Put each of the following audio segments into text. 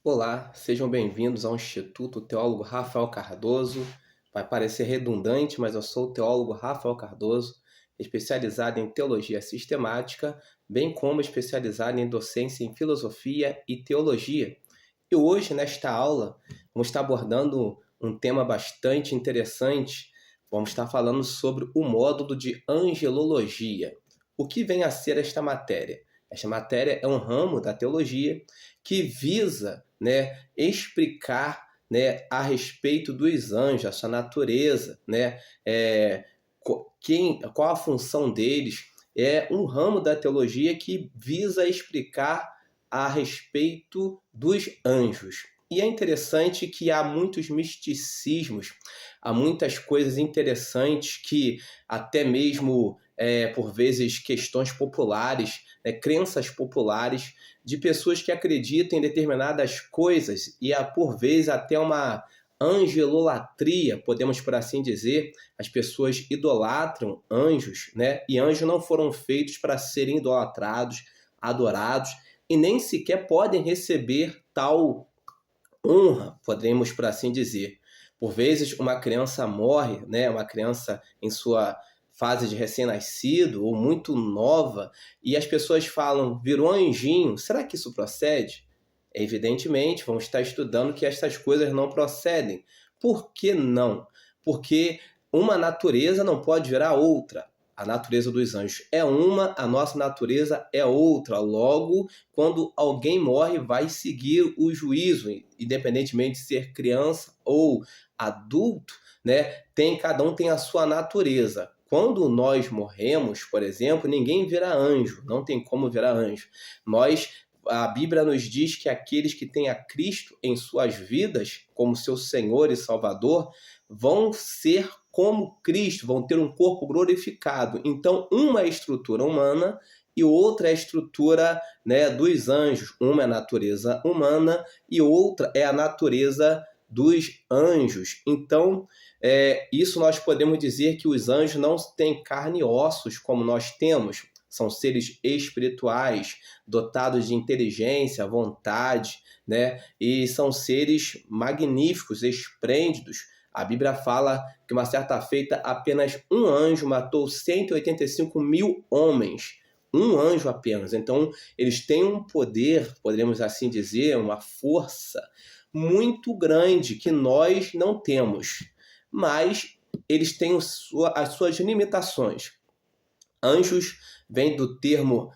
Olá, sejam bem-vindos ao Instituto Teólogo Rafael Cardoso. Vai parecer redundante, mas eu sou o teólogo Rafael Cardoso, especializado em teologia sistemática, bem como especializado em docência em filosofia e teologia. E hoje, nesta aula, vamos estar abordando um tema bastante interessante. Vamos estar falando sobre o módulo de angelologia. O que vem a ser esta matéria? Esta matéria é um ramo da teologia que visa, explicar, a respeito dos anjos, a sua natureza, qual a função deles. É um ramo da teologia que visa explicar a respeito dos anjos. E é interessante que há muitos misticismos, há muitas coisas interessantes que até mesmo, por vezes, questões populares, crenças populares de pessoas que acreditam em determinadas coisas e há, por vezes, até uma angelolatria, podemos por assim dizer. As pessoas idolatram anjos, e anjos não foram feitos para serem idolatrados, adorados, e nem sequer podem receber tal honra, podemos por assim dizer. Por vezes uma criança morre, uma criança em sua fase de recém-nascido ou muito nova, e as pessoas falam, virou anjinho. Será que isso procede? Evidentemente, vamos estar estudando que estas coisas não procedem. Por que não? Porque uma natureza não pode virar outra. A natureza dos anjos é uma, a nossa natureza é outra. Logo, quando alguém morre, vai seguir o juízo, independentemente de ser criança ou adulto, cada um tem a sua natureza. Quando nós morremos, por exemplo, ninguém vira anjo, não tem como virar anjo. A Bíblia nos diz que aqueles que têm a Cristo em suas vidas, como seu Senhor e Salvador, vão ser como Cristo, vão ter um corpo glorificado. Então, uma é a estrutura humana e outra é a estrutura, dos anjos. Uma é a natureza humana e outra é a natureza dos anjos. Então, isso nós podemos dizer que os anjos não têm carne e ossos como nós temos. São seres espirituais, dotados de inteligência, vontade, e são seres magníficos, esplêndidos. A Bíblia fala que uma certa feita apenas um anjo matou 185 mil homens. Um anjo apenas. Então, eles têm um poder, poderíamos assim dizer, uma força muito grande que nós não temos. Mas eles têm as suas limitações. Anjos vem do termo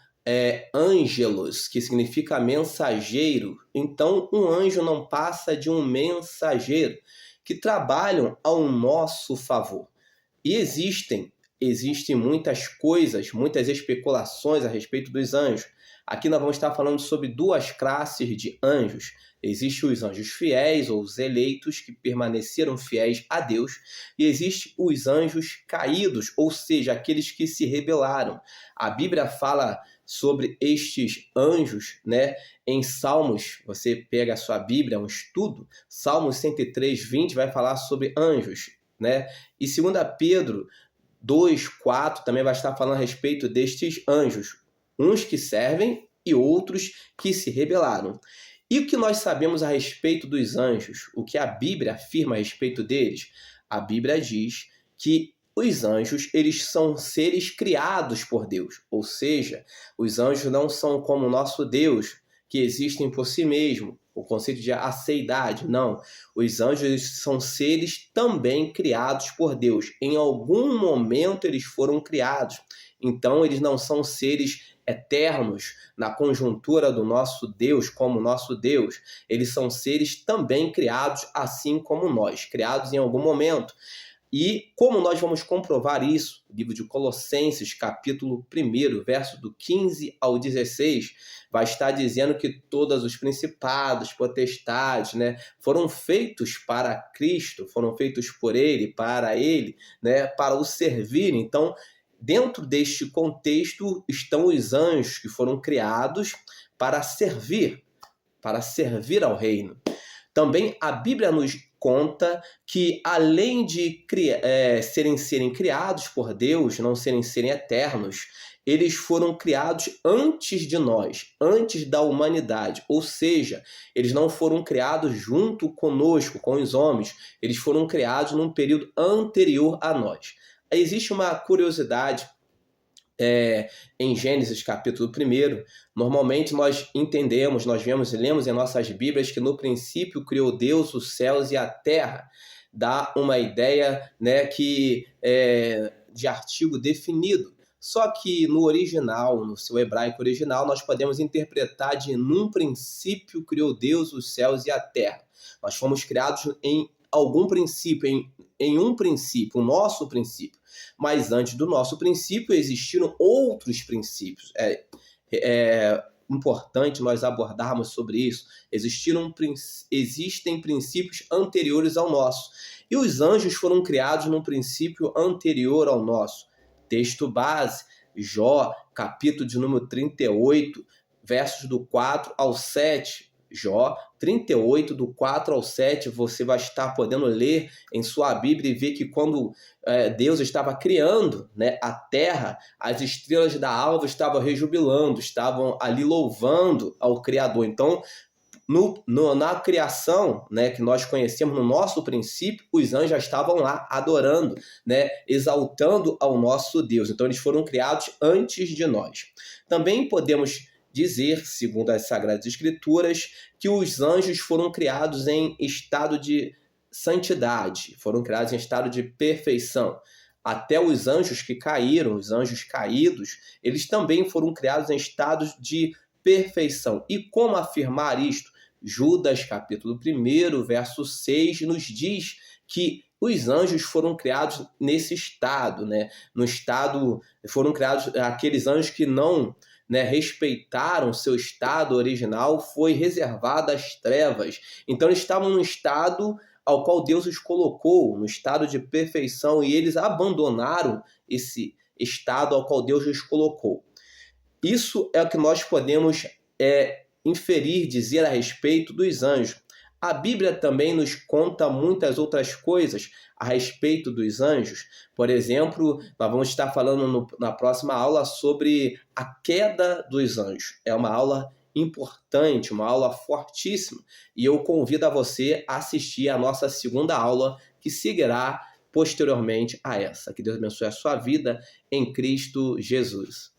angelos, que significa mensageiro. Então, um anjo não passa de um mensageiro que trabalham ao nosso favor. E existem muitas coisas, muitas especulações a respeito dos anjos. Aqui nós vamos estar falando sobre duas classes de anjos. Existem os anjos fiéis, ou os eleitos, que permaneceram fiéis a Deus, e existem os anjos caídos, ou seja, aqueles que se rebelaram. A Bíblia fala sobre estes anjos, em Salmos. Você pega a sua Bíblia, um estudo, Salmos 103, 20 vai falar sobre anjos, E 2 Pedro 2, 4 também vai estar falando a respeito destes anjos, uns que servem e outros que se rebelaram. E o que nós sabemos a respeito dos anjos? O que a Bíblia afirma a respeito deles? A Bíblia diz que os anjos, eles são seres criados por Deus. Ou seja, os anjos não são como o nosso Deus, que existem por si mesmo. O conceito de aceidade, não. Os anjos são seres também criados por Deus. Em algum momento eles foram criados. Então, eles não são seres eternos na conjuntura do nosso Deus, como nosso Deus. Eles são seres também criados, assim como nós, criados em algum momento. E como nós vamos comprovar isso? O livro de Colossenses, capítulo 1, verso do 15 ao 16, vai estar dizendo que todos os principados, potestades, foram feitos para Cristo, foram feitos por Ele, para o servir. Então, dentro deste contexto estão os anjos que foram criados para servir ao reino. Também a Bíblia nos conta que, além de serem criados por Deus, não serem eternos, eles foram criados antes de nós, antes da humanidade. Ou seja, eles não foram criados junto conosco, com os homens. Eles foram criados num período anterior a nós. Existe uma curiosidade em Gênesis capítulo 1, normalmente nós entendemos, nós vemos e lemos em nossas Bíblias que no princípio criou Deus os céus e a terra. Dá uma ideia, né, de artigo definido. Só que no original, no seu hebraico original, nós podemos interpretar de num princípio criou Deus os céus e a terra. Nós fomos criados em algum princípio, em um princípio, o nosso princípio. Mas antes do nosso princípio existiram outros princípios. É importante nós abordarmos sobre isso. Existem princípios anteriores ao nosso. E os anjos foram criados num princípio anterior ao nosso. Texto base, Jó, capítulo de número 38, versos do 4 ao 7. Jó 38, do 4 ao 7, você vai estar podendo ler em sua Bíblia e ver que quando Deus estava criando, né, a terra, as estrelas da alva estavam rejubilando, estavam ali louvando ao Criador. Então, na criação, né, que nós conhecemos no nosso princípio, os anjos já estavam lá adorando, né, exaltando ao nosso Deus. Então, eles foram criados antes de nós. Também podemos dizer, segundo as Sagradas Escrituras, que os anjos foram criados em estado de santidade, foram criados em estado de perfeição. Até os anjos que caíram, os anjos caídos, eles também foram criados em estado de perfeição. E como afirmar isto? Judas, capítulo 1, verso 6, nos diz que os anjos foram criados nesse estado, né? No estado, foram criados aqueles anjos que não, né, respeitaram seu estado original, foi reservado às trevas. Então eles estavam no estado ao qual Deus os colocou, no estado de perfeição, e eles abandonaram esse estado ao qual Deus os colocou. Isso é o que nós podemos inferir, dizer a respeito dos anjos. A Bíblia também nos conta muitas outras coisas a respeito dos anjos. Por exemplo, nós vamos estar falando na próxima aula sobre a queda dos anjos. É uma aula importante, uma aula fortíssima. E eu convido a você a assistir a nossa segunda aula, que seguirá posteriormente a essa. Que Deus abençoe a sua vida em Cristo Jesus.